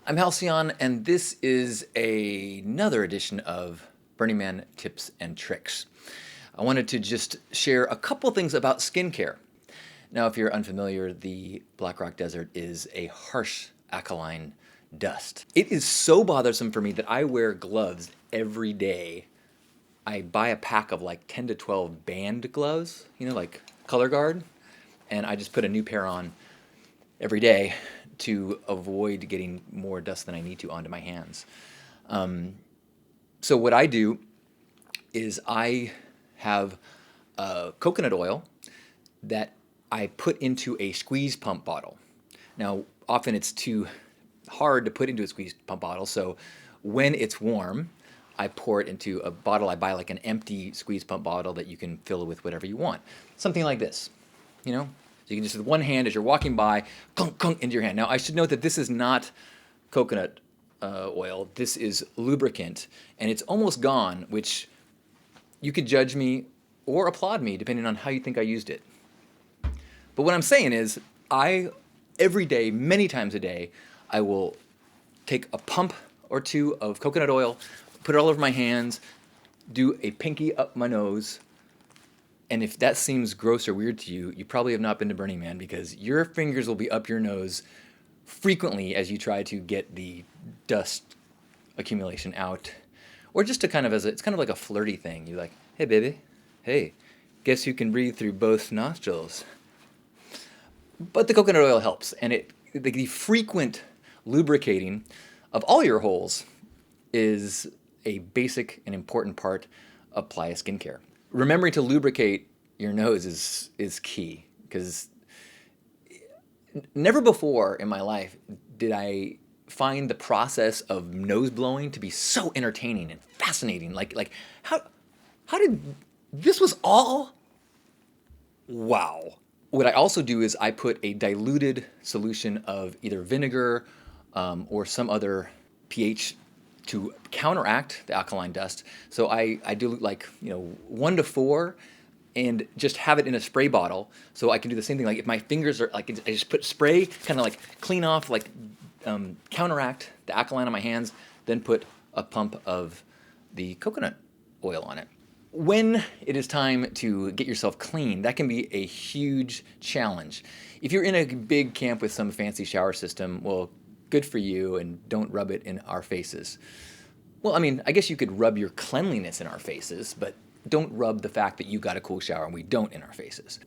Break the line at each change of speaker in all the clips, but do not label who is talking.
I'm Halcyon, and this is another edition of Burning Man Tips and Tricks. I wanted to just share a couple things about skincare. Now, if you're unfamiliar, the Black Rock Desert is a harsh alkaline dust. It is so bothersome for me that I wear gloves every day. I buy a pack of like 10 to 12 band gloves, like Color Guard, and I just put a new pair on every day to avoid getting more dust than I need to onto my hands. So what I do is I have coconut oil that I put into a squeeze pump bottle. Now, often it's too hard to put into a squeeze pump bottle, so when it's warm, I pour it into a bottle. I buy like an empty squeeze pump bottle that you can fill with whatever you want. Something like this, So you can just, with one hand, as you're walking by, clunk, clunk into your hand. Now, I should note that this is not coconut oil. This is lubricant, and it's almost gone, which you could judge me or applaud me, depending on how you think I used it. But what I'm saying is, every day, many times a day, I will take a pump or two of coconut oil, put it all over my hands, do a pinky up my nose, and if that seems gross or weird to you, you probably have not been to Burning Man, because your fingers will be up your nose frequently as you try to get the dust accumulation out. Or just to it's kind of like a flirty thing. You're like, hey baby, hey, guess you can breathe through both nostrils. But the coconut oil helps, and the frequent lubricating of all your holes is a basic and important part of Playa skincare. Remembering to lubricate your nose is key, because never before in my life did I find the process of nose blowing to be so entertaining and fascinating. Like how did this was all wow. What I also do is I put a diluted solution of either vinegar or some other pH to counteract the alkaline dust. So I dilute 1 to 4 and just have it in a spray bottle, so I can do the same thing. Like if my fingers are I just put spray, kind of like clean off, counteract the alkaline on my hands, then put a pump of the coconut oil on it. When it is time to get yourself clean, that can be a huge challenge. If you're in a big camp with some fancy shower system, well, good for you, and don't rub it in our faces. Well, I mean, I guess you could rub your cleanliness in our faces, but don't rub the fact that you got a cool shower and we don't in our faces.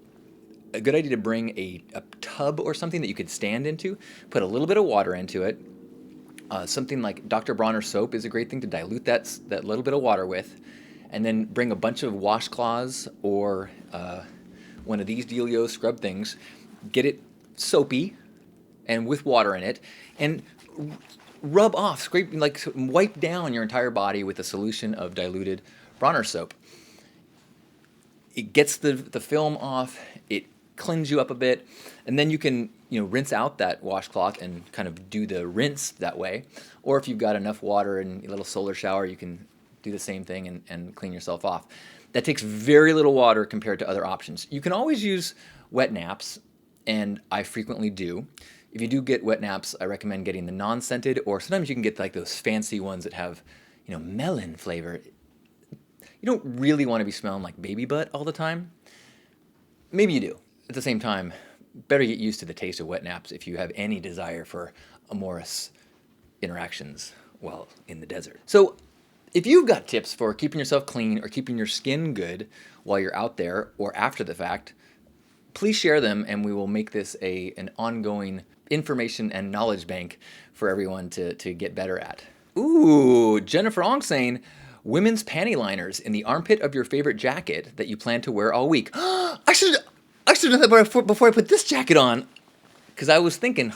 A good idea to bring a tub or something that you could stand into, put a little bit of water into it. Something like Dr. Bronner soap is a great thing to dilute that little bit of water with, and then bring a bunch of washcloths or one of these Dealio scrub things, get it soapy and with water in it, and rub off, scrape, wipe down your entire body with a solution of diluted Bronner soap. It gets the film off, it cleans you up a bit, and then you can rinse out that washcloth and kind of do the rinse that way. Or if you've got enough water and a little solar shower, you can do the same thing and clean yourself off. That takes very little water compared to other options. You can always use wet naps, and I frequently do. If you do get wet naps, I recommend getting the non-scented, or sometimes you can get like those fancy ones that have, melon flavor. You don't really want to be smelling like baby butt all the time. Maybe you do. At the same time, better get used to the taste of wet naps if you have any desire for amorous interactions while in the desert. So if you've got tips for keeping yourself clean or keeping your skin good while you're out there or after the fact, please share them, and we will make this an ongoing information and knowledge bank for everyone to get better at. Ooh, Jennifer Ong saying, women's panty liners in the armpit of your favorite jacket that you plan to wear all week. I should have done that before I put this jacket on, because I was thinking,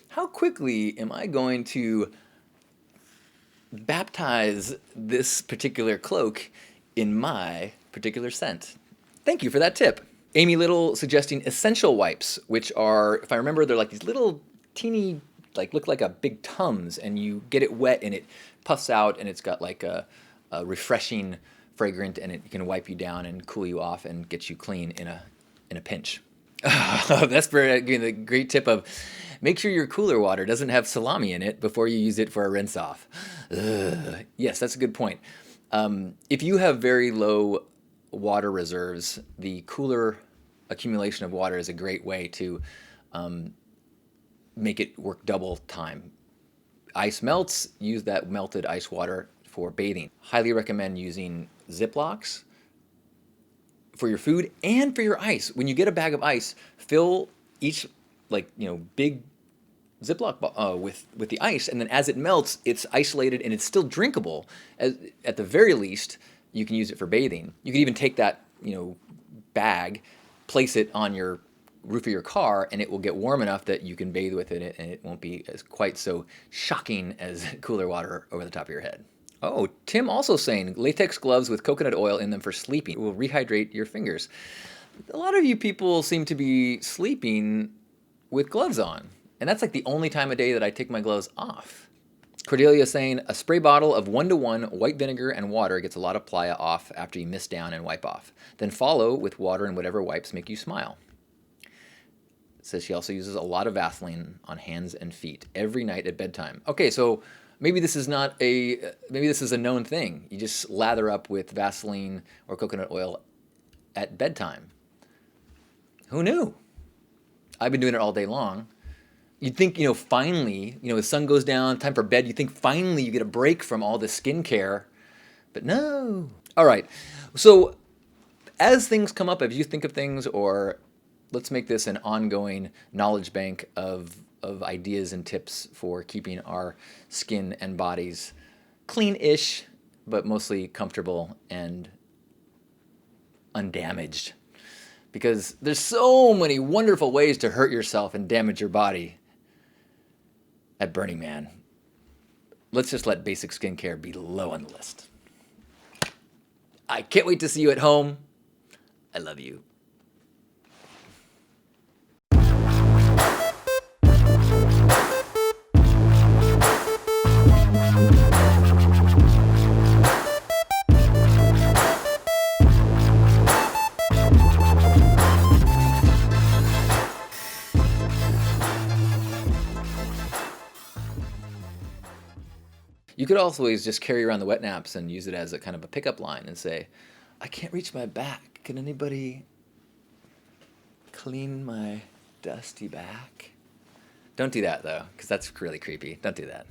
how quickly am I going to baptize this particular cloak in my particular scent? Thank you for that tip. Amy Little suggesting essential wipes, which are, if I remember, they're like these little teeny, look like a big Tums, and you get it wet and it puffs out, and it's got like a refreshing fragrant, and it can wipe you down and cool you off and get you clean in a pinch. That's for again, the great tip of make sure your cooler water doesn't have salami in it before you use it for a rinse off. Ugh. Yes, that's a good point. If you have very low water reserves, the cooler accumulation of water is a great way to make it work double time. Ice melts, use that melted ice water for bathing. Highly recommend using Ziplocs for your food and for your ice. When you get a bag of ice, fill each big Ziploc with the ice, and then as it melts, it's isolated and it's still drinkable. At the very least, you can use it for bathing. You can even take that bag, place it on your roof of your car, and it will get warm enough that you can bathe with it, and it won't be as quite so shocking as cooler water over the top of your head. Oh, Tim also saying latex gloves with coconut oil in them for sleeping will rehydrate your fingers. A lot of you people seem to be sleeping with gloves on, and that's like the only time of day that I take my gloves off. Cordelia saying a spray bottle of 1-to-1 white vinegar and water gets a lot of playa off after you mist down and wipe off. Then follow with water and whatever wipes make you smile. Says she also uses a lot of Vaseline on hands and feet every night at bedtime. Okay, so maybe this is a known thing. You just lather up with Vaseline or coconut oil at bedtime. Who knew? I've been doing it all day long. You'd think, finally, the sun goes down, time for bed. You think finally you get a break from all this skincare, but no. All right, so as things come up, as you think of things, or let's make this an ongoing knowledge bank of ideas and tips for keeping our skin and bodies clean-ish, but mostly comfortable and undamaged. Because there's so many wonderful ways to hurt yourself and damage your body at Burning Man. Let's just let basic skincare be low on the list. I can't wait to see you at home. I love you. You could always just carry around the wet naps and use it as a kind of a pickup line and say, I can't reach my back. Can anybody clean my dusty back? Don't do that, though, because that's really creepy. Don't do that.